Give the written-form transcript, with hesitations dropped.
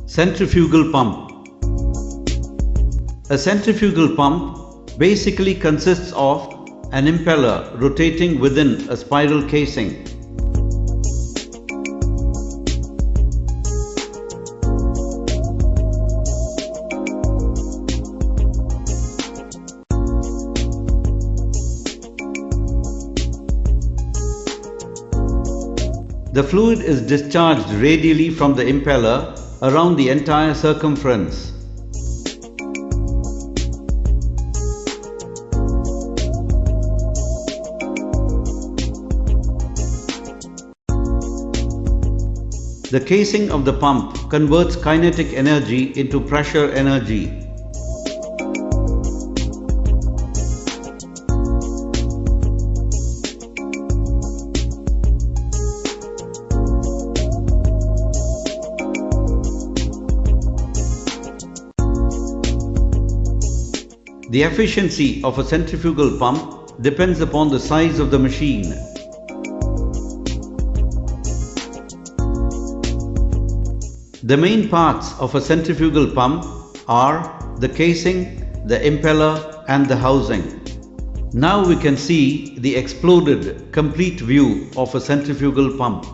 Centrifugal pump. A centrifugal pump basically consists of an impeller rotating within a spiral casing. The fluid is discharged radially from the impeller around the entire circumference. The casing of the pump converts kinetic energy into pressure energy. The efficiency of a centrifugal pump depends upon the size of the machine. The main parts of a centrifugal pump are the casing, the impeller and the housing. Now we can see the exploded complete view of a centrifugal pump.